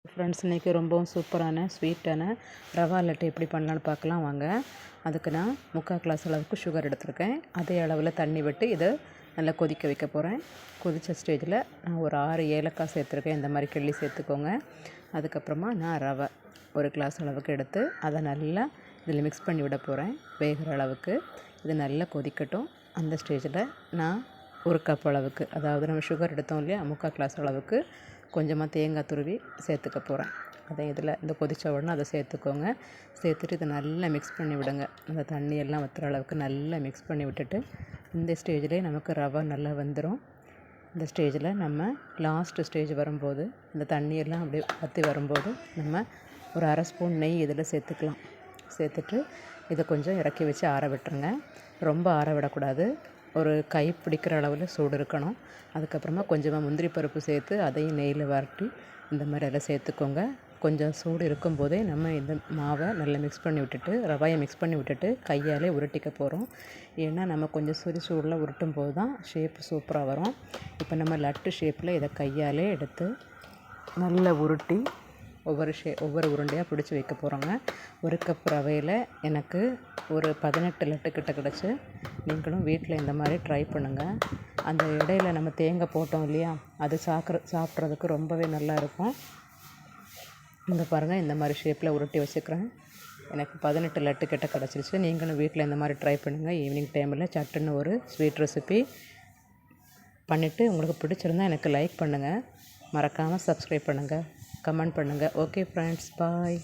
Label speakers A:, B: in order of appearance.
A: Friends, இன்றைக்கி ரொம்பவும் சூப்பரான ஸ்வீட்டான ரவா லட்டு எப்படி பண்ணலான்னு பார்க்கலாம் வாங்க. அதுக்கு நான் 3/4 கிளாஸ் அளவுக்கு சுகர் எடுத்திருக்கேன். அதே அளவில் தண்ணி விட்டு இதை நல்லா கொதிக்க வைக்க போகிறேன். கொதித்த ஸ்டேஜில் நான் ஒரு 6 ஏலக்காய் சேர்த்துருக்கேன். இந்த மாதிரி கிள்ளி சேர்த்துக்கோங்க. அதுக்கப்புறமா நான் ரவை 1 கிளாஸ் அளவுக்கு எடுத்து அதை நல்லா இதில் மிக்ஸ் பண்ணி விட போகிறேன். வேகிற அளவுக்கு இது நல்லா கொதிக்கட்டும். அந்த ஸ்டேஜில் நான் 1 கப் அளவுக்கு, அதாவது நம்ம சுகர் எடுத்தோம் இல்லையா, 3/4 கிளாஸ் அளவுக்கு கொஞ்சமாக தேங்காய் துருவி சேர்த்துக்க போகிறேன். அதை இதில் இந்த கொதித்த உடனே அதை சேர்த்துக்கோங்க. சேர்த்துட்டு இதை நல்லா மிக்ஸ் பண்ணி விடுங்க. அந்த தண்ணியெல்லாம் வற்றுற அளவுக்கு நல்லா மிக்ஸ் பண்ணி விட்டுட்டு இந்த ஸ்டேஜ்லேயே நமக்கு ரவை நல்லா வெந்துடும். இந்த ஸ்டேஜில் நம்ம லாஸ்ட்டு ஸ்டேஜ் வரும்போது இந்த தண்ணியெல்லாம் அப்படியே வற்றி வரும்போது நம்ம ஒரு 1/2 ஸ்பூன் நெய் இதில் சேர்த்துக்கலாம். சேர்த்துட்டு இதை கொஞ்சம் இறக்கி வச்சு ஆற விட்டுருங்க. ரொம்ப ஆற விடக்கூடாது. ஒரு கை பிடிக்கிற அளவில் சூடு இருக்கணும். அதுக்கப்புறமா கொஞ்சமாக முந்திரி பருப்பு சேர்த்து அதையும் நெய்யில் வரட்டி இந்த மாதிரி எல்லாம் சேர்த்துக்கோங்க. கொஞ்சம் சூடு இருக்கும்போதே நம்ம இந்த மாவை நல்லா மிக்ஸ் பண்ணி விட்டுட்டு, ரவையை மிக்ஸ் பண்ணி விட்டுட்டு கையாலே உருட்டிக்க போகிறோம். ஏன்னா நம்ம கொஞ்சம் சூடில் உருட்டும் போது தான் ஷேப்பு சூப்பராக வரும். இப்போ நம்ம லட்டு ஷேப்பில் இதை கையாலே எடுத்து நல்லா உருட்டி ஒவ்வொரு உருண்டையாக பிடிச்சி வைக்க போகிறோங்க. 1 கப் ரவையில் எனக்கு ஒரு 18 லட்டு கிட்ட கிடச்சி. நீங்களும் வீட்டில் இந்த மாதிரி ட்ரை பண்ணுங்கள். அந்த இடையில நம்ம தேங்காய் போட்டோம் இல்லையா, அது சாப்பிட்றதுக்கு ரொம்பவே நல்லாயிருக்கும். இந்த பாருங்கள், இந்த மாதிரி ஷேப்பில் உருட்டி வச்சுக்கிறேன். எனக்கு 18 லட்டு கிட்ட கிடச்சிருச்சு. நீங்களும் வீட்டில் இந்த மாதிரி ட்ரை பண்ணுங்கள். ஈவினிங் டைமில் சட்டுன்னு ஒரு ஸ்வீட் ரெசிபி பண்ணிவிட்டு உங்களுக்கு பிடிச்சிருந்தால் எனக்கு லைக் பண்ணுங்கள். மறக்காமல் சப்ஸ்கிரைப் பண்ணுங்கள், கமெண்ட் பண்ணுங்கள். ஓகே ஃப்ரெண்ட்ஸ், பாய்.